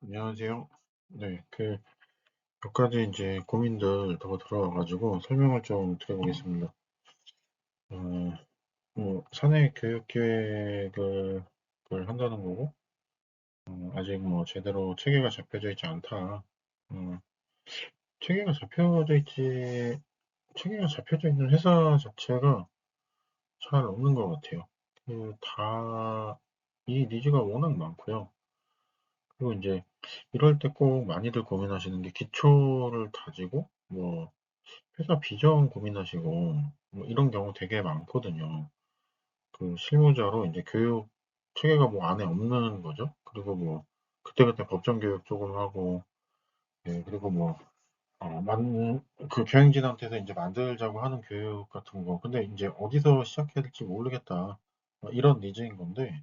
안녕하세요. 네, 몇 가지 이제 고민들 더 들어와가지고 설명을 좀 드려보겠습니다. 어, 사내 교육 계획을 한다는 거고, 아직 뭐 제대로 체계가 잡혀져 있지 않다. 어, 체계가 잡혀져 있지, 체계가 잡혀져 있는 회사 자체가 잘 없는 것 같아요. 이 니즈가 워낙 많고요. 그리고 이제 이럴 때 꼭 많이들 고민하시는 게 기초를 다지고, 회사 비전 고민하시고 뭐 이런 경우 되게 많거든요. 실무자로 이제 교육 체계가 뭐 안에 없는 거죠. 그리고 뭐 그때그때 법정 교육 조금 하고, 예, 그리고 교행진한테서 이제 만들자고 하는 교육 같은 거. 근데 이제 어디서 시작해야 될지 모르겠다. 이런 니즈인 건데,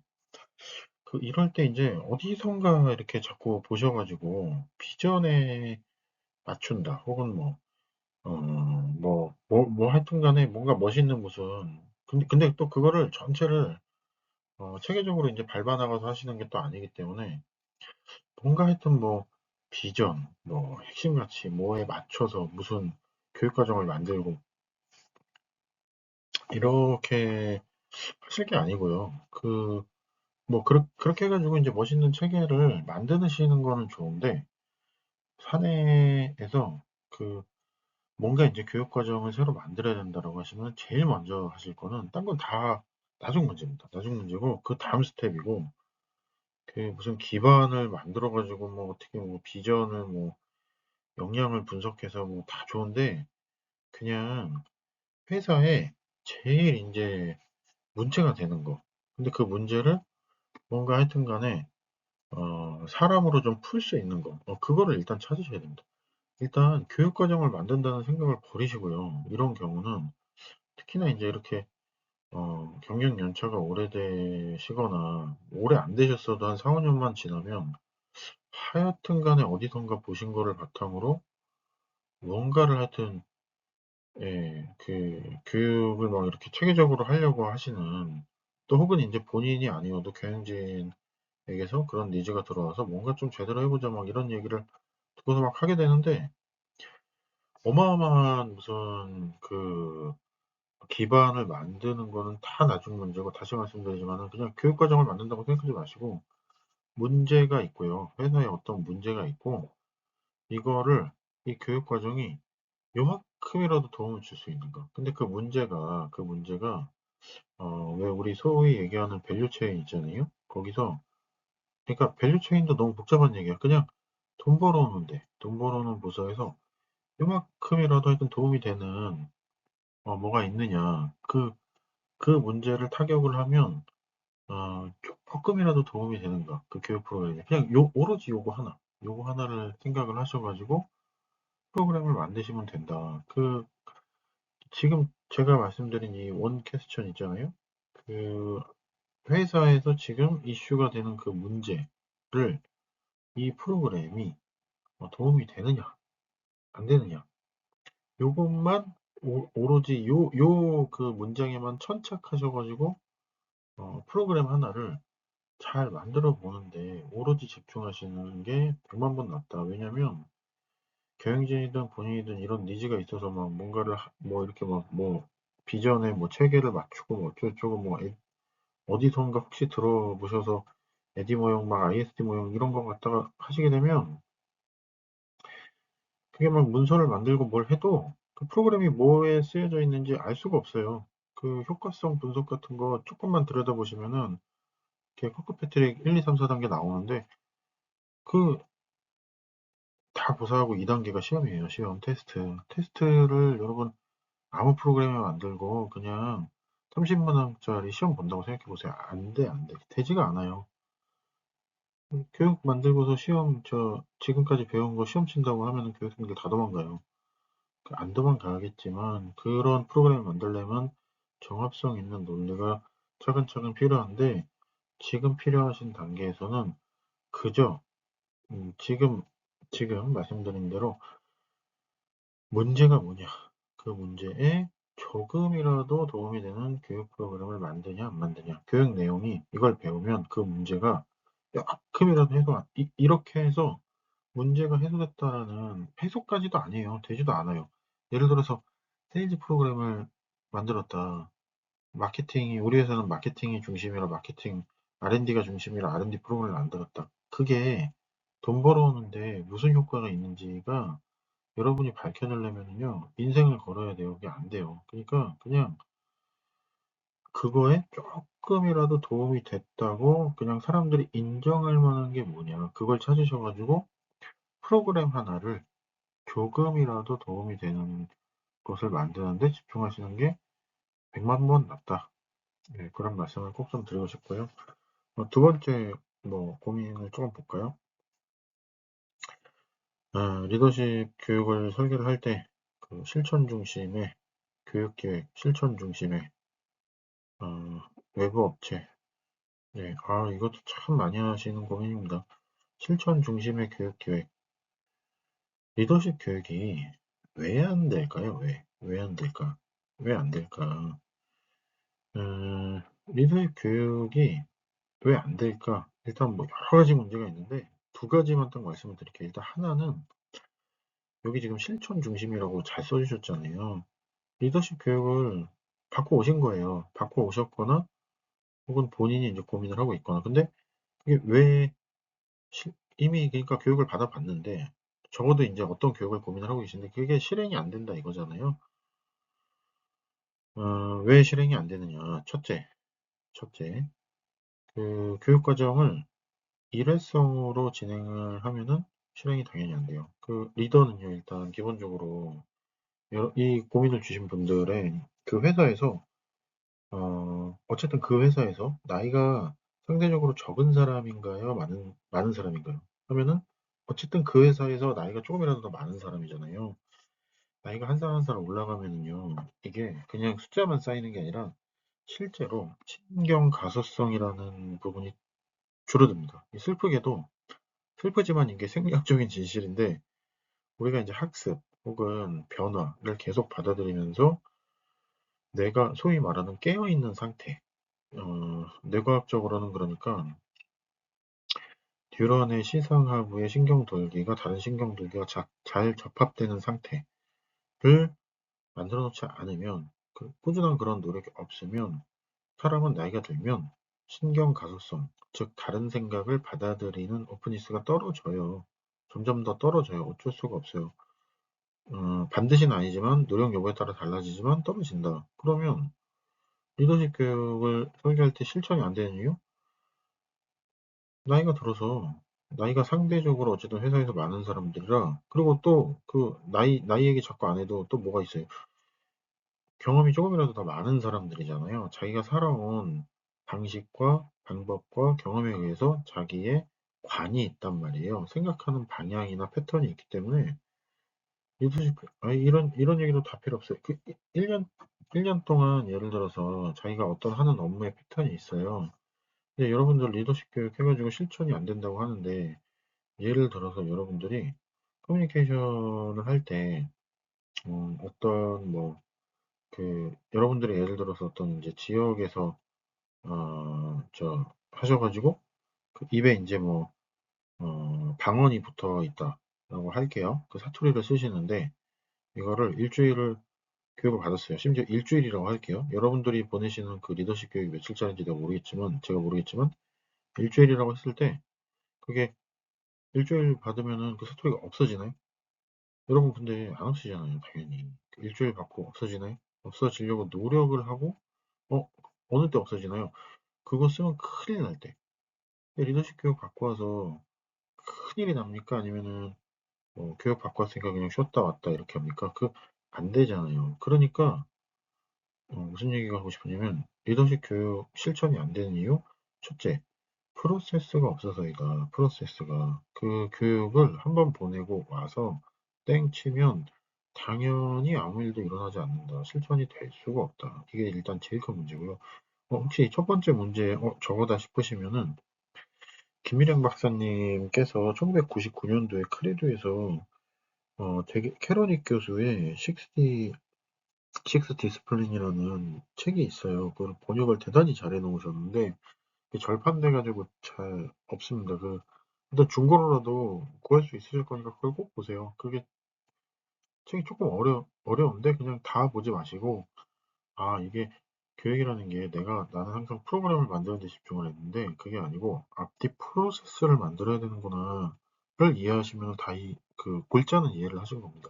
이럴 때 이제 어디선가 이렇게 자꾸 보셔가지고 비전에 맞춘다. 혹은 하여튼 간에 뭔가 멋있는 무슨, 근데 또 그거를 전체를, 체계적으로 이제 밟아 나가서 하시는 게 또 아니기 때문에, 뭔가 하여튼 비전, 핵심 가치, 뭐에 맞춰서 무슨 교육과정을 만들고, 이렇게 하실 게 아니고요. 그렇게 해가지고 이제 멋있는 체계를 만드시는 거는 좋은데, 사내에서 뭔가 이제 교육 과정을 새로 만들어야 된다라고 하시면 제일 먼저 하실 거는 딴 건 다 나중 문제입니다. 나중 문제고 그 다음 스텝이고, 무슨 기반을 만들어 가지고 어떻게 비전을 역량을 분석해서 다 좋은데, 그냥 회사에 제일 이제 문제가 되는 거. 근데 그 문제를 뭔가 하여튼 간에 사람으로 좀 풀 수 있는 거. 그거를 일단 찾으셔야 됩니다. 일단 교육 과정을 만든다는 생각을 버리시고요. 이런 경우는 특히나 이제 이렇게 경력 연차가 오래되시거나 오래 안 되셨어도 한 4, 5년만 지나면 하여튼 간에 어디선가 보신 거를 바탕으로 뭔가를 하여튼, 예, 교육을 막 이렇게 체계적으로 하려고 하시는, 또 혹은 이제 본인이 아니어도 경영진에게서 그런 니즈가 들어와서 뭔가 좀 제대로 해보자 막 이런 얘기를 듣고서 막 하게 되는데, 어마어마한 무슨 기반을 만드는 거는 다 나중 문제고, 다시 말씀드리지만은 그냥 교육 과정을 만든다고 생각하지 마시고, 문제가 있고요. 회사에 어떤 문제가 있고, 이거를, 이 교육 과정이 요만큼이라도 도움을 줄 수 있는 거. 근데 그 문제가, 왜 우리 소위 얘기하는 밸류 체인 있잖아요. 그러니까 밸류 체인도 너무 복잡한 얘기야. 그냥 돈 벌어오는 부서에서 요만큼이라도 하여튼 도움이 되는, 뭐가 있느냐. 그 문제를 타격을 하면, 조금이라도 도움이 되는가. 그 교육 프로그램에. 그냥 오로지 요거 하나를 생각을 하셔가지고 프로그램을 만드시면 된다. 지금 제가 말씀드린 이 원 퀘스천 있잖아요. 그 회사에서 지금 이슈가 되는 그 문제를 이 프로그램이 도움이 되느냐, 안 되느냐. 요것만 오로지 그 문장에만 천착하셔가지고 프로그램 하나를 잘 만들어 보는데 오로지 집중하시는 게 100만 번 낫다. 왜냐면 경영진이든 본인이든 이런 니즈가 있어서 막 뭔가를 이렇게 비전에 체계를 맞추고 어쩌고저쩌고 어디선가 혹시 들어보셔서 에디 모형 ISD 모형 이런 거 갖다가 하시게 되면 그게 막 문서를 만들고 뭘 해도 그 프로그램이 뭐에 쓰여져 있는지 알 수가 없어요. 그 효과성 분석 같은 거 조금만 들여다보시면은 이렇게 코크 패트릭 1, 2, 3, 4단계 나오는데 그 다 고사하고 2단계가 시험이에요. 시험 테스트. 테스트를 여러분 아무 프로그램을 만들고 그냥 30만 원짜리 시험 본다고 생각해 보세요. 안 돼, 안 돼. 되지가 않아요. 교육 만들고서 지금까지 배운 거 시험 친다고 하면은 교육생들 다 도망가요. 안 도망가겠지만, 그런 프로그램을 만들려면 정합성 있는 논리가 차근차근 필요한데, 지금 필요하신 단계에서는 그저, 지금 말씀드린 대로 문제가 뭐냐, 그 문제에 조금이라도 도움이 되는 교육 프로그램을 만드냐, 안 만드냐, 교육 내용이 이걸 배우면 그 문제가 조금이라도 이렇게 해서 문제가 해소됐다라는, 해소까지도 아니에요. 되지도 않아요. 예를 들어서 세일즈 프로그램을 만들었다. 우리 회사는 마케팅이 중심이라 마케팅, R&D가 중심이라 R&D 프로그램을 만들었다. 그게 돈 벌어오는데 무슨 효과가 있는지가 여러분이 밝혀내려면요, 인생을 걸어야 돼요. 그게 안 돼요. 그러니까 그냥 그거에 조금이라도 도움이 됐다고 그냥 사람들이 인정할 만한 게 뭐냐. 그걸 찾으셔가지고 프로그램 하나를 조금이라도 도움이 되는 것을 만드는데 집중하시는 게 100만 번 낫다. 네, 그런 말씀을 꼭 좀 드리고 싶고요. 두 번째 고민을 조금 볼까요? 리더십 교육을 설계를 할 때 그 실천 중심의 교육 계획, 실천 중심의 외부 업체. 네, 이것도 참 많이 하시는 고민입니다. 실천 중심의 교육 계획. 리더십 교육이 왜 안 될까요? 왜 안 될까? 왜 안 될까? 리더십 교육이 왜 안 될까? 일단 여러 가지 문제가 있는데 두 가지만 딱 말씀을 드릴게요. 일단 하나는 여기 지금 실천 중심이라고 잘 써주셨잖아요. 리더십 교육을 받고 오신 거예요. 받고 오셨거나 혹은 본인이 이제 고민을 하고 있거나. 근데 그게 왜 이미 그러니까 교육을 받아봤는데 적어도 이제 어떤 교육을 고민을 하고 계신데 그게 실행이 안 된다 이거잖아요. 왜 실행이 안 되느냐? 첫째, 그 교육 과정을 일회성으로 진행을 하면은 실행이 당연히 안 돼요. 그 리더는요, 일단 기본적으로 이 고민을 주신 분들의 그 회사에서 어쨌든 그 회사에서 나이가 상대적으로 적은 사람인가요? 많은 사람인가요? 하면은 어쨌든 그 회사에서 나이가 조금이라도 더 많은 사람이잖아요. 나이가 한 살 한 살 올라가면은요, 이게 그냥 숫자만 쌓이는 게 아니라 실제로 신경 가소성이라는 부분이 줄어듭니다. 슬프지만 이게 생리학적인 진실인데 우리가 이제 학습 혹은 변화를 계속 받아들이면서 내가 소위 말하는 깨어있는 상태, 뇌과학적으로는 그러니까 뉴런의 시상하부의 신경돌기가 다른 신경돌기와 잘 접합되는 상태를 만들어 놓지 않으면, 꾸준한 그런 노력이 없으면 사람은 나이가 들면 신경 가소성, 즉 다른 생각을 받아들이는 오프니스가 떨어져요. 점점 더 떨어져요. 어쩔 수가 없어요. 반드시는 아니지만 노력 여부에 따라 달라지지만 떨어진다. 그러면 리더십 교육을 설계할 때 실천이 안 되는 이유? 나이가 들어서 나이가 상대적으로 어쨌든 회사에서 많은 사람들이라, 그리고 또 그 나이 얘기 자꾸 안 해도 또 뭐가 있어요. 경험이 조금이라도 더 많은 사람들이잖아요. 자기가 살아온 방식과 방법과 경험에 의해서 자기의 관이 있단 말이에요. 생각하는 방향이나 패턴이 있기 때문에 리더십, 이런 얘기도 다 필요 없어요. 1년 동안 예를 들어서 자기가 어떤 하는 업무의 패턴이 있어요. 근데 여러분들 리더십 교육 해가지고 실천이 안 된다고 하는데, 예를 들어서 여러분들이 커뮤니케이션을 할 때, 어떤 여러분들이 예를 들어서 어떤 이제 지역에서, 하셔가지고, 그 입에 이제 방언이 붙어 있다라고 할게요. 그 사투리를 쓰시는데, 이거를 일주일을 교육을 받았어요. 심지어 일주일이라고 할게요. 여러분들이 보내시는 그 리더십 교육이 며칠짜리인지 제가 모르겠지만, 일주일이라고 했을 때, 그게 일주일 받으면은 그 사투리가 없어지나요? 여러분 근데 안 없어지잖아요, 당연히. 그 일주일 받고 없어지나요? 없어지려고 노력을 하고, 어, 어느 때 없어지나요? 그거 쓰면 큰일 날 때. 리더십 교육 받고 와서 큰일이 납니까? 아니면은 교육 받고 왔으니까 그냥 쉬었다 왔다 이렇게 합니까? 안 되잖아요. 그러니까 무슨 얘기가 하고 싶으냐면 리더십 교육 실천이 안 되는 이유? 첫째, 프로세스가 없어서이다. 프로세스가. 그 교육을 한번 보내고 와서 땡 치면 당연히 아무 일도 일어나지 않는다. 실천이 될 수가 없다. 이게 일단 제일 큰 문제고요. 혹시 첫 번째 문제 저거다 싶으시면은 김일영 박사님께서 1999년도에 크레도에서 되게 캐로닉 교수의 식스 디스플린이라는 책이 있어요. 그걸 번역을 대단히 잘 해놓으셨는데 절판돼 가지고 잘 없습니다. 일단 중고로라도 구할 수 있으실 거니까 그걸 꼭 보세요. 그게 책이 조금 어려운데 그냥 다 보지 마시고, 이게 교육이라는 게 나는 항상 프로그램을 만드는 데 집중을 했는데 그게 아니고 앞뒤 프로세스를 만들어야 되는구나를 이해하시면 그 골자는 이해를 하신 겁니다.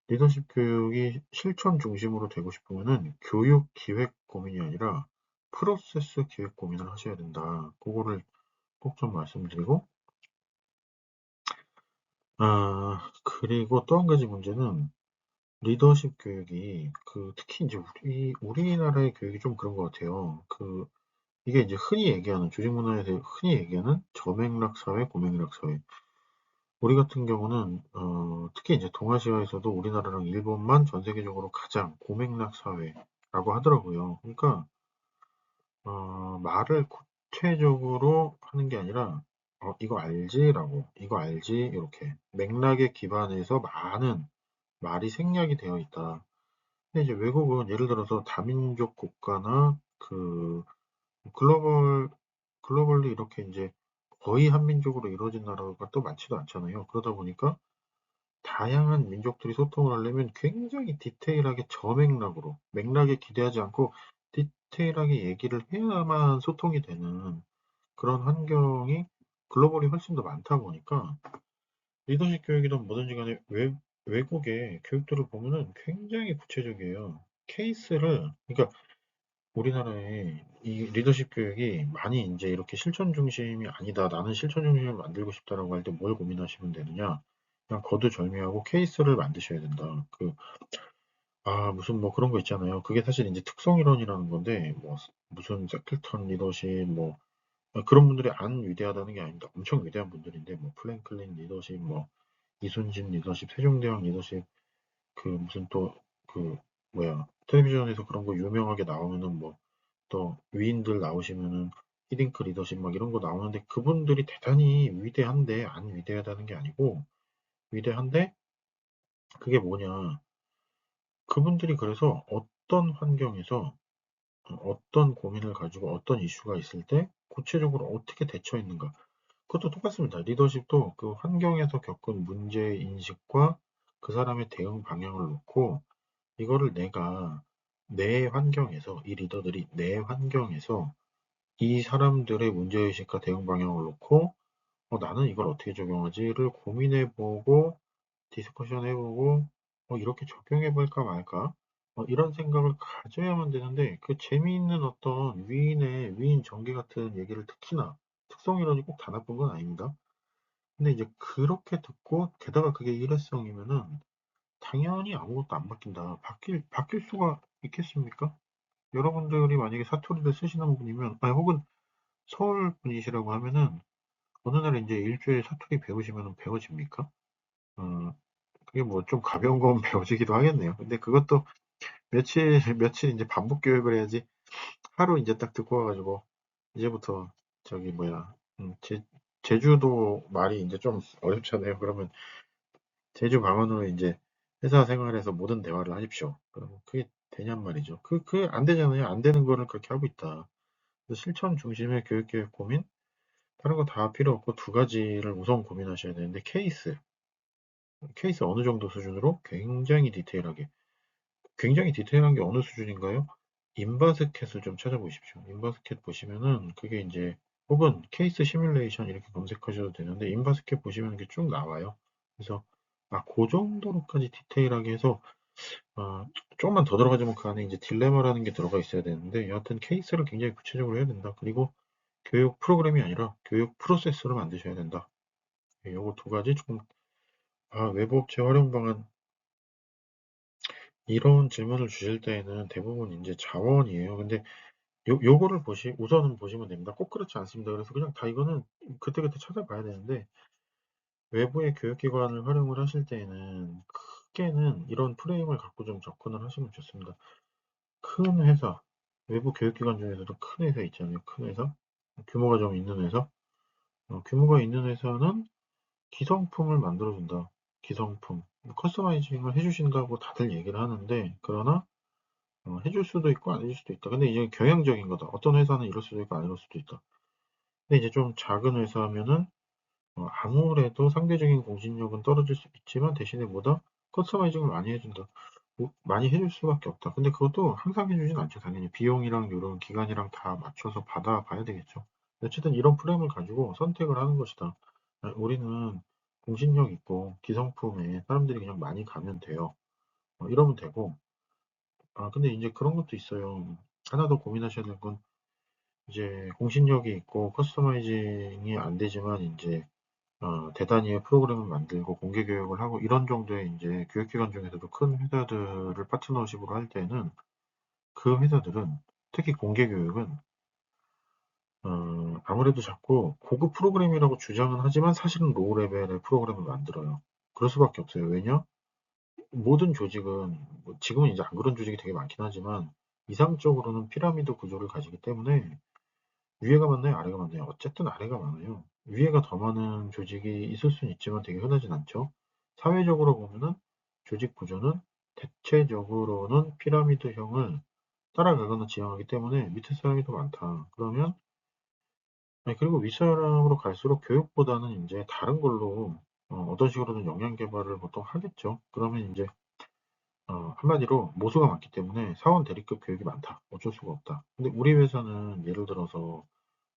리더십 교육이 실천 중심으로 되고 싶으면은 교육 기획 고민이 아니라 프로세스 기획 고민을 하셔야 된다. 그거를 꼭 좀 말씀드리고, 그리고 또 한 가지 문제는 리더십 교육이 특히 이제 우리나라의 교육이 좀 그런 것 같아요. 이게 이제 흔히 얘기하는 조직 문화에서 흔히 얘기하는 저맥락 사회, 고맥락 사회. 우리 같은 경우는 특히 이제 동아시아에서도 우리나라랑 일본만 전 세계적으로 가장 고맥락 사회라고 하더라고요. 그러니까 말을 구체적으로 하는 게 아니라 이거 알지?라고, 이거 알지? 이렇게 맥락에 기반해서 많은 말이 생략이 되어 있다. 근데 이제 외국은 예를 들어서 다민족 국가나 글로벌 글로벌리 이렇게 이제 거의 한민족으로 이루어진 나라가 또 많지도 않잖아요. 그러다 보니까 다양한 민족들이 소통을 하려면 굉장히 디테일하게 저맥락으로, 맥락에 기대하지 않고 디테일하게 얘기를 해야만 소통이 되는 그런 환경이 글로벌이 훨씬 더 많다 보니까 리더십 교육이든 뭐든지 간에 외국의 교육들을 보면은 굉장히 구체적이에요. 그러니까 우리나라의 이 리더십 교육이 많이 이제 이렇게 실천 중심이 아니다. 나는 실천 중심을 만들고 싶다라고 할 때 뭘 고민하시면 되느냐? 그냥 거두절미하고 케이스를 만드셔야 된다. 무슨 뭐 그런 거 있잖아요. 그게 사실 이제 특성 이론이라는 건데, 뭐 무슨 세클턴 리더십, 뭐 그런 분들이 안 위대하다는 게 아닙니다. 엄청 위대한 분들인데, 뭐 플랭클린 리더십, 뭐 이순신 리더십, 세종대왕 리더십, 무슨 또 텔레비전에서 그런 거 유명하게 나오면은 뭐 또 위인들 나오시면은 히딩크 리더십 막 이런 거 나오는데 그분들이 대단히 위대한데 안 위대하다는 게 아니고, 위대한데 그게 뭐냐, 그분들이 그래서 어떤 환경에서 어떤 고민을 가지고 어떤 이슈가 있을 때 구체적으로 어떻게 대처했는가, 그것도 똑같습니다. 리더십도 그 환경에서 겪은 문제 인식과 그 사람의 대응 방향을 놓고, 이거를 내가 내 환경에서, 이 리더들이 내 환경에서 이 사람들의 문제의식과 대응 방향을 놓고 나는 이걸 어떻게 적용하지를 고민해보고 디스커션 해보고 이렇게 적용해볼까 말까 이런 생각을 가져야만 되는데, 그 재미있는 어떤 위인 전개 같은 얘기를, 특히나 특성이론이 꼭 다 나쁜 건 아닙니다. 근데 이제 그렇게 듣고 게다가 그게 일회성이면은 당연히 아무것도 안 바뀐다. 바뀔 수가 있겠습니까? 여러분들이 만약에 사투리를 쓰시는 분이면, 아니 혹은 서울 분이시라고 하면은 어느 날 이제 일주일 사투리 배우시면 배워집니까? 어, 그게 뭐 좀 가벼운 건 배워지기도 하겠네요. 근데 그것도 며칠 이제 반복 교육을 해야지. 하루 이제 딱 듣고 와가지고 이제부터 저기 뭐야, 제주도 말이 이제 좀 어렵잖아요. 그러면 제주 방언으로 이제 회사 생활에서 모든 대화를 하십시오. 그러면 그게 되냔 말이죠. 그게 안 되잖아요. 안 되는 거를 그렇게 하고 있다. 그래서 실천 중심의 교육 계획 고민, 다른 거 다 필요 없고 두 가지를 우선 고민하셔야 되는데, 케이스 어느 정도 수준으로 굉장히 디테일한 게 어느 수준인가요? 인바스켓을 좀 찾아보십시오. 인바스켓 보시면은 그게 이제, 혹은 케이스 시뮬레이션 이렇게 검색하셔도 되는데 인바스켓 보시면 이게 쭉 나와요. 그래서 그 정도로까지 디테일하게 해서 조금만 더 들어가자면 그 안에 이제 딜레마라는 게 들어가 있어야 되는데, 여하튼 케이스를 굉장히 구체적으로 해야 된다. 그리고 교육 프로그램이 아니라 교육 프로세스를 만드셔야 된다. 요거 두 가지 조금. 외부업체 활용 방안, 이런 질문을 주실 때에는 대부분 이제 자원이에요. 근데 요거를 우선은 보시면 됩니다. 꼭 그렇지 않습니다. 그래서 그냥 다 이거는 그때그때 찾아봐야 되는데, 외부의 교육기관을 활용을 하실 때에는 크게는 이런 프레임을 갖고 좀 접근을 하시면 좋습니다. 큰 회사, 외부 교육기관 중에서도 큰 회사 있잖아요. 큰 회사, 규모가 좀 있는 회사. 규모가 있는 회사는 기성품을 만들어준다. 기성품. 커스터마이징을 해주신다고 다들 얘기를 하는데, 그러나 해줄 수도 있고 안 해줄 수도 있다. 근데 이제 경향적인 거다. 어떤 회사는 이럴 수도 있고 안 이럴 수도 있다. 근데 이제 좀 작은 회사면은 아무래도 상대적인 공신력은 떨어질 수 있지만 대신에 뭐다? 커스터마이징을 많이 해준다. 뭐 많이 해줄 수밖에 없다. 근데 그것도 항상 해주진 않죠. 당연히 비용이랑 요런 기간이랑 다 맞춰서 받아봐야 되겠죠. 어쨌든 이런 프레임을 가지고 선택을 하는 것이다. 우리는 공신력 있고 기성품에 사람들이 그냥 많이 가면 돼요. 이러면 되고. 근데 이제 그런 것도 있어요. 하나 더 고민하셔야 될 건 이제 공신력이 있고 커스터마이징이 안 되지만 이제 대단위의 프로그램을 만들고 공개 교육을 하고 이런 정도의 이제 교육기관 중에서도 큰 회사들을 파트너십으로 할 때는 그 회사들은 특히 공개 교육은 아무래도 자꾸 고급 프로그램이라고 주장은 하지만 사실은 로우 레벨의 프로그램을 만들어요. 그럴 수밖에 없어요. 왜냐? 모든 조직은 뭐 지금은 이제 안 그런 조직이 되게 많긴 하지만 이상적으로는 피라미드 구조를 가지기 때문에 위에가 많나요? 아래가 많나요? 어쨌든 아래가 많아요. 위에가 더 많은 조직이 있을 수는 있지만 되게 흔하진 않죠. 사회적으로 보면은 조직 구조는 대체적으로는 피라미드형을 따라가거나 지향하기 때문에 밑에 사람이 더 많다. 그러면 아니, 그리고 윗사람으로 갈수록 교육보다는 이제 다른 걸로 어떤 식으로든 역량 개발을 보통 하겠죠. 그러면 이제 한마디로 모수가 많기 때문에 사원 대리급 교육이 많다. 어쩔 수가 없다. 근데 우리 회사는 예를 들어서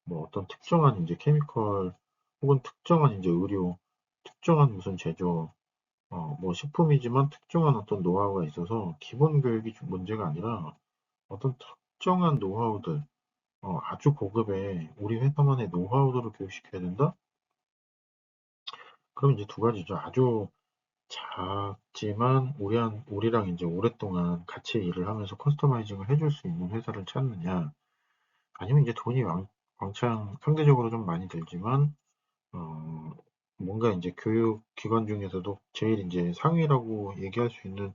뭐 어떤 특정한 이제 케미컬 혹은 특정한 이제 의료, 특정한 무슨 제조, 뭐 식품이지만 특정한 어떤 노하우가 있어서 기본 교육이 문제가 아니라 어떤 특정한 노하우들, 아주 고급의 우리 회사만의 노하우들을 교육시켜야 된다? 그럼 이제 두 가지죠. 아주 작지만 우리랑 이제 오랫동안 같이 일을 하면서 커스터마이징을 해줄 수 있는 회사를 찾느냐, 아니면 이제 돈이 왕창 상대적으로 좀 많이 들지만 어, 뭔가 이제 교육 기관 중에서도 제일 이제 상위라고 얘기할 수 있는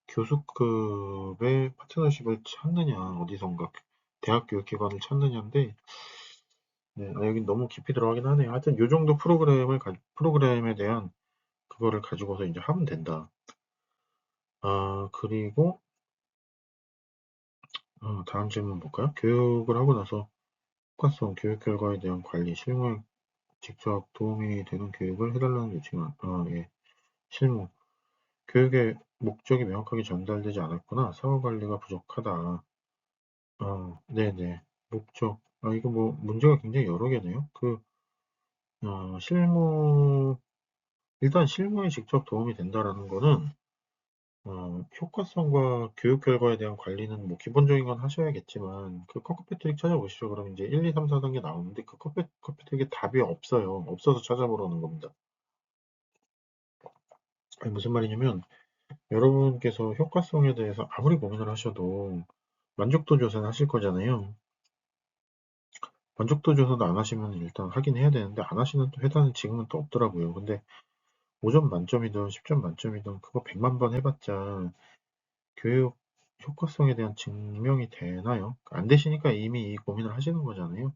교수급의 파트너십을 찾느냐, 어디선가 대학 교육기관을 찾느냐인데, 네, 여긴 너무 깊이 들어가긴 하네요. 하여튼 요 정도 프로그램에 대한 그거를 가지고서 이제 하면 된다. 그리고 다음 질문 볼까요? 교육을 하고 나서 효과성, 교육 결과에 대한 관리, 실무에 직접 도움이 되는 교육을 해달라는 요청은, 예, 실무. 교육의 목적이 명확하게 전달되지 않았구나. 사후 관리가 부족하다. 네네. 목적. 이거 뭐 문제가 굉장히 여러 개네요. 실무, 일단 실무에 직접 도움이 된다라는 거는, 효과성과 교육 결과에 대한 관리는 뭐 기본적인 건 하셔야겠지만, 그 커커패트릭 찾아보시죠. 그럼 이제 1, 2, 3, 4단계 나오는데 그 커커패트릭에 답이 없어요. 없어서 찾아보라는 겁니다. 아니, 무슨 말이냐면, 여러분께서 효과성에 대해서 아무리 고민을 하셔도 만족도 조사는 하실 거잖아요. 만족도 조사도 안 하시면 일단 하긴 해야 되는데 안 하시는 또 회사는 지금은 또 없더라고요. 근데 5점 만점이든 10점 만점이든 그거 100만 번 해봤자 교육 효과성에 대한 증명이 되나요? 안 되시니까 이미 이 고민을 하시는 거잖아요.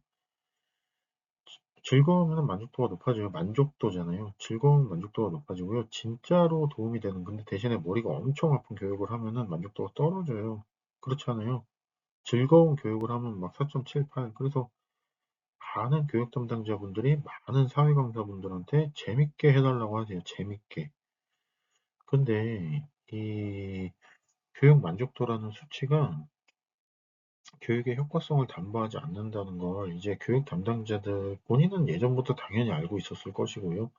즐거우면 만족도가 높아져요. 만족도잖아요. 즐거운 만족도가 높아지고요. 진짜로 도움이 되는, 근데 대신에 머리가 엄청 아픈 교육을 하면은 만족도가 떨어져요. 그렇잖아요. 즐거운 교육을 하면 막 4.78. 그래서 많은 교육 담당자분들이 많은 사회 강사분들한테 재밌게 해달라고 하세요. 재밌게. 근데 이 교육 만족도라는 수치가 교육의 효과성을 담보하지 않는다는 걸 이제 교육 담당자들 본인은 예전부터 당연히 알고 있었을 것이고요.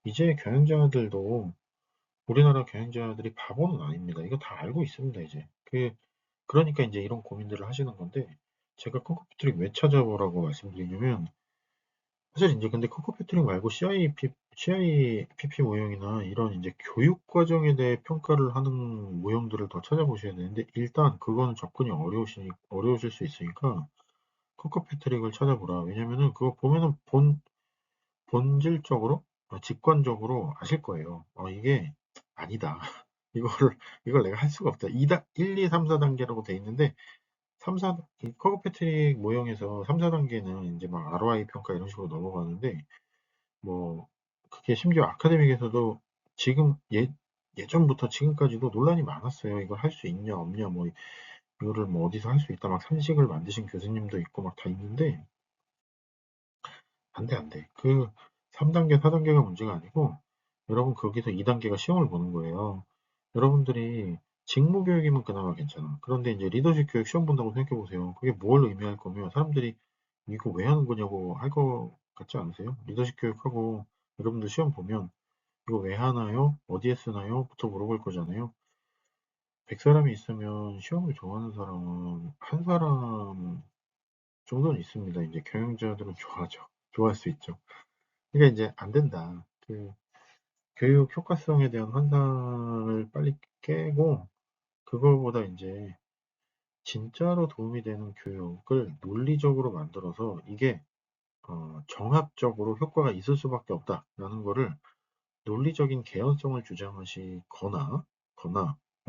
이제 경영자들도 우리나라 경영자들이 바보는 아닙니다. 이거 다 알고 있습니다, 이제. 그러니까 이제 이런 고민들을 하시는 건데, 제가 컴퓨터를 왜 찾아보라고 말씀드리냐면, 사실 이제 근데 코코 패트릭 말고 CIPP 모형이나 이런 이제 교육 과정에 대해 평가를 하는 모형들을 더 찾아보셔야 되는데 일단 그거는 접근이 어려우실 수 있으니까 코코 패트릭을 찾아보라. 왜냐면은 그거 보면은 본질적으로 직관적으로 아실 거예요. 이게 아니다. 이걸 내가 할 수가 없다. 1, 2, 3, 4단계라고 돼 있는데 3, 4, 이 커브 패트릭 모형에서 3, 4단계는 이제 막 ROI 평가 이런 식으로 넘어가는데 뭐 그게 심지어 아카데믹에서도 지금 예전부터 지금까지도 논란이 많았어요. 이걸 할 수 있냐 없냐 뭐 이거를 뭐 어디서 할 수 있다 막 산식을 만드신 교수님도 있고 막 다 있는데 안 돼, 안 돼. 그 3단계, 4단계가 문제가 아니고 여러분 거기서 2단계가 시험을 보는 거예요. 여러분들이 직무 교육이면 그나마 괜찮아. 그런데 이제 리더십 교육 시험 본다고 생각해 보세요. 그게 뭘 의미할 거면 사람들이 이거 왜 하는 거냐고 할 거 같지 않으세요? 리더십 교육하고 여러분들 시험 보면 이거 왜 하나요? 어디에 쓰나요? 부터 물어볼 거잖아요. 100사람이 있으면 시험을 좋아하는 사람은 한 사람 정도는 있습니다. 이제 경영자들은 좋아하죠. 좋아할 수 있죠. 그러니까 이제 안 된다. 그 교육 효과성에 대한 환상을 빨리 깨고 그거보다 이제 진짜로 도움이 되는 교육을 논리적으로 만들어서 이게 정합적으로 효과가 있을 수밖에 없다라는 거를 논리적인 개연성을 주장하시거나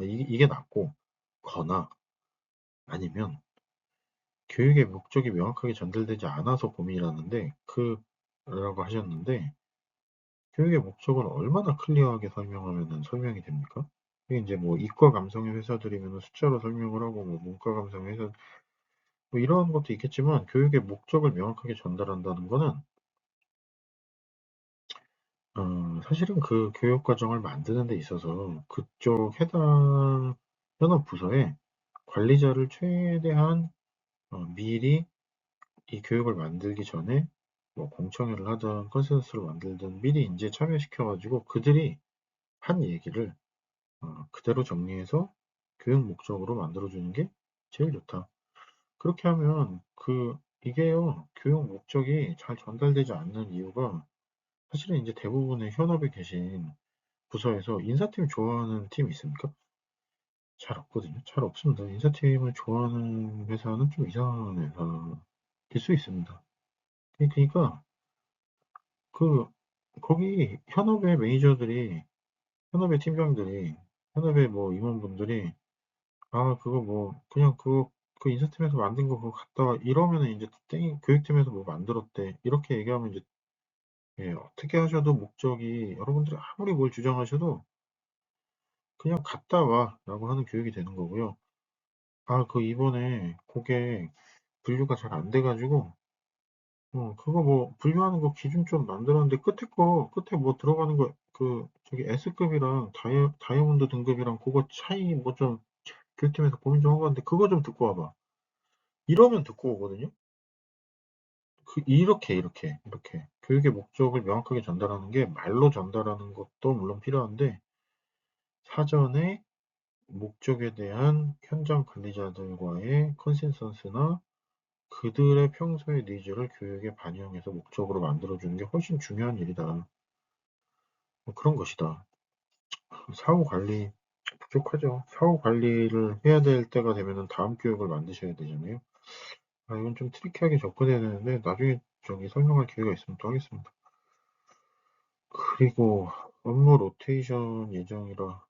이게 낫고 거나 아니면 교육의 목적이 명확하게 전달되지 않아서 고민이라는데 라고 하셨는데 교육의 목적을 얼마나 클리어하게 설명하면 설명이 됩니까? 이게 이제 뭐 이과 감성의 회사들이면 숫자로 설명을 하고 뭐 문과 감성의 회사 뭐 이런 것도 있겠지만 교육의 목적을 명확하게 전달한다는 거는 사실은 그 교육 과정을 만드는 데 있어서 그쪽 해당 현업 부서에 관리자를 최대한 미리 이 교육을 만들기 전에 뭐 공청회를 하든 컨센서스를 만들든 미리 이제 참여시켜 가지고 그들이 한 얘기를 그대로 정리해서 교육 목적으로 만들어주는 게 제일 좋다. 그렇게 하면 이게요, 교육 목적이 잘 전달되지 않는 이유가 사실은 이제 대부분의 현업에 계신 부서에서 인사팀 좋아하는 팀이 있습니까? 잘 없거든요. 잘 없습니다. 인사팀을 좋아하는 회사는 좀 이상한 회사일 수 있습니다. 그러니까 그 거기 현업의 매니저들이, 현업의 팀장들이, 현업의 뭐 임원분들이 그거 뭐 그냥 그 인사팀에서 만든 거 그거 갖다 와 이러면은 이제 땡 교육팀에서 뭐 만들었대 이렇게 얘기하면 이제 예, 어떻게 하셔도 목적이 여러분들이 아무리 뭘 주장하셔도 그냥 갔다 와라고 하는 교육이 되는 거고요. 그 이번에 고객 분류가 잘 안 돼가지고 그거 뭐 분류하는 거 기준 좀 만들었는데 끝에 뭐 들어가는 거 저기 S급이랑 다이아몬드 등급이랑 그거 차이 뭐 좀 교육팀에서 고민 좀 하고 왔는데 그거 좀 듣고 와봐. 이러면 듣고 오거든요. 이렇게 교육의 목적을 명확하게 전달하는 게 말로 전달하는 것도 물론 필요한데 사전에 목적에 대한 현장 관리자들과의 컨센서스나 그들의 평소의 니즈를 교육에 반영해서 목적으로 만들어주는 게 훨씬 중요한 일이다. 뭐 그런 것이다. 사후 관리 부족하죠. 사후 관리를 해야 될 때가 되면은 다음 교육을 만드셔야 되잖아요. 이건 좀 트리키하게 접근해야 되는데 나중에 저기 설명할 기회가 있으면 또 하겠습니다. 그리고 업무 로테이션 예정이라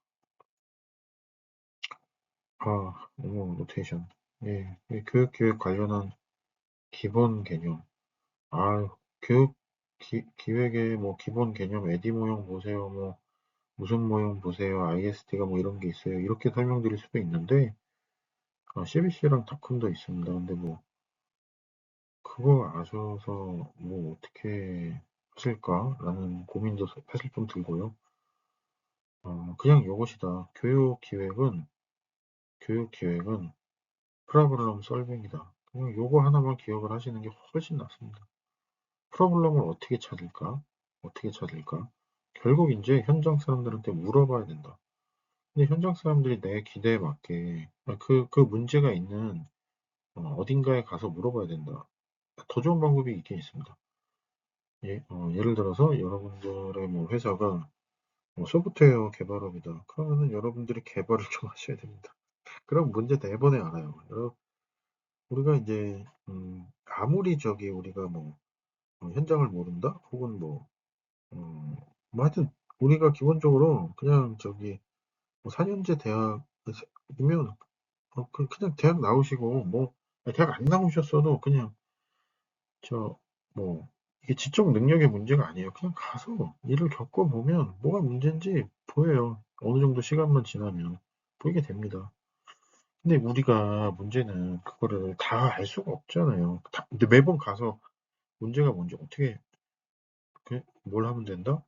업무 로테이션 이 교육 기획 관련한 기본 개념 교육 기획의 뭐 기본 개념 에디 모형 보세요 뭐 무슨 모형 보세요 IST가 뭐 이런 게 있어요 이렇게 설명드릴 수도 있는데 CBC랑 다컴도 있습니다. 근데 뭐 그거 아셔서 뭐 어떻게 하실까라는 고민도 사실 좀 들고요. 그냥 요것이다. 교육 기획은 프로블럼 솔빙이다. 그냥 요거 하나만 기억을 하시는 게 훨씬 낫습니다. 프로블럼을 어떻게 찾을까? 어떻게 찾을까? 결국 이제 현장 사람들한테 물어봐야 된다. 근데 현장 사람들이 내 기대에 맞게 그 문제가 있는 어딘가에 가서 물어봐야 된다. 더 좋은 방법이 있긴 있습니다. 예를 들어서 여러분들의 뭐 회사가 소프트웨어 개발업이다. 그러면은 여러분들이 개발을 좀 하셔야 됩니다. 그럼 문제 대번에 알아요. 우리가 이제 아무리 우리가 뭐 현장을 모른다? 혹은 뭐 하여튼 우리가 기본적으로 그냥 뭐 4년제 대학이면 그냥 대학 나오시고 뭐 대학 안 나오셨어도 그냥 뭐 이게 지적 능력의 문제가 아니에요. 그냥 가서 일을 겪어보면 뭐가 문제인지 보여요. 어느 정도 시간만 지나면 보이게 됩니다. 근데 우리가 문제는 그거를 다 알 수가 없잖아요. 근데 매번 가서 문제가 뭔지 어떻게 뭘 하면 된다?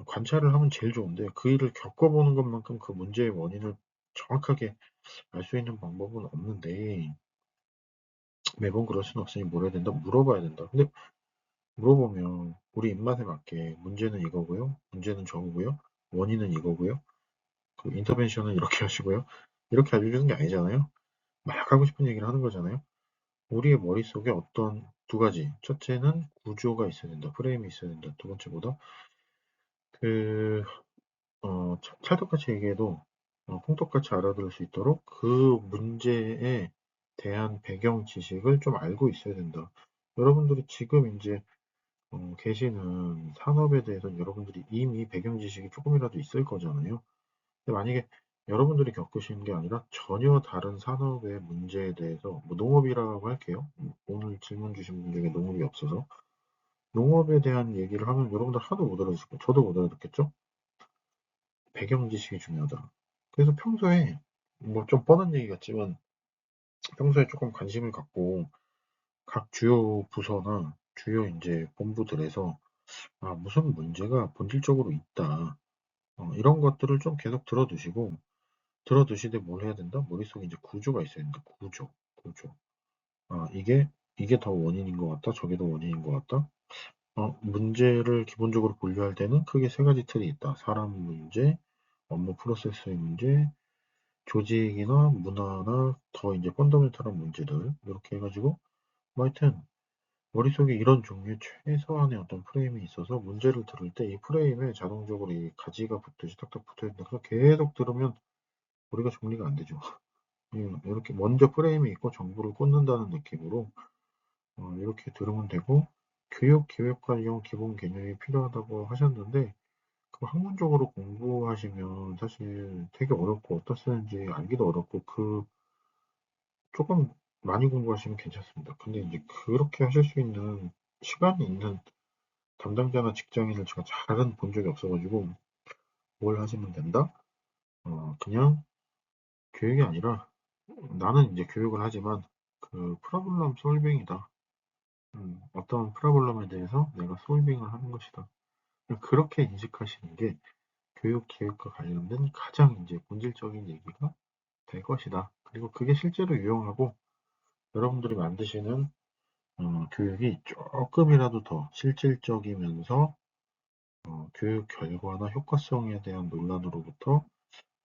관찰을 하면 제일 좋은데 그 일을 겪어보는 것만큼 그 문제의 원인을 정확하게 알 수 있는 방법은 없는데 매번 그럴 수는 없으니 뭘 해야 된다? 물어봐야 된다. 근데 물어보면 우리 입맛에 맞게 문제는 이거고요. 문제는 저거고요. 원인은 이거고요. 그 인터벤션은 이렇게 하시고요. 이렇게 알려주는 게 아니잖아요. 막 하고 싶은 얘기를 하는 거잖아요. 우리의 머릿속에 어떤 두 가지. 첫째는 구조가 있어야 된다. 프레임이 있어야 된다. 두 번째보다 그 찰떡같이 얘기해도 콩떡같이 알아들을 수 있도록 그 문제에 대한 배경 지식을 좀 알고 있어야 된다. 여러분들이 지금 이제 계시는 산업에 대해서는 여러분들이 이미 배경 지식이 조금이라도 있을 거잖아요. 근데 만약에 여러분들이 겪으시는 게 아니라 전혀 다른 산업의 문제에 대해서 뭐 농업이라고 할게요. 오늘 질문 주신 분 중에 농업이 없어서 농업에 대한 얘기를 하면 여러분들 하도 못 알아듣을 거예요. 저도 못 알아듣겠죠? 배경 지식이 중요하다. 그래서 평소에 뭐 좀 뻔한 얘기 같지만 평소에 조금 관심을 갖고 각 주요 부서나 주요 이제 본부들에서 무슨 문제가 본질적으로 있다. 이런 것들을 좀 계속 들어두시고 들어두시되 뭘 해야 된다? 머릿속에 이제 구조가 있어야 된다. 구조. 이게 더 원인인 것 같다. 저게 더 원인인 것 같다. 문제를 기본적으로 분류할 때는 크게 세 가지 틀이 있다. 사람 문제, 업무 프로세스의 문제, 조직이나 문화나 더 이제 펀더멘털한 문제들 이렇게 해가지고 뭐 하여튼 머릿속에 이런 종류의 최소한의 어떤 프레임이 있어서 문제를 들을 때 이 프레임에 자동적으로 이 가지가 붙듯이 탁탁 붙어있는다. 그래서 계속 들으면 우리가 정리가 안 되죠. 이렇게 먼저 프레임이 있고 정보를 꽂는다는 느낌으로 이렇게 들으면 되고 교육 기획관리용 기본 개념이 필요하다고 하셨는데 그 학문적으로 공부하시면 사실 되게 어렵고 어디다 쓰는지 알기도 어렵고 조금 많이 공부하시면 괜찮습니다. 근데 이제 그렇게 하실 수 있는 시간이 있는 담당자나 직장인을 제가 잘은 본 적이 없어가지고 뭘 하시면 된다? 그냥 교육이 아니라 나는 이제 교육을 하지만 그 프로블럼 솔빙이다. 어떤 프로블럼에 대해서 내가 솔빙을 하는 것이다. 그렇게 인식하시는 게 교육 기획과 관련된 가장 이제 본질적인 얘기가 될 것이다. 그리고 그게 실제로 유용하고 여러분들이 만드시는 교육이 조금이라도 더 실질적이면서 교육 결과나 효과성에 대한 논란으로부터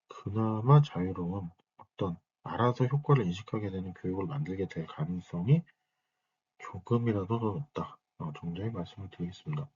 그나마 자유로운 어떤 알아서 효과를 인식하게 되는 교육을 만들게 될 가능성이 조금이라도 더 높다. 정도의 말씀을 드리겠습니다.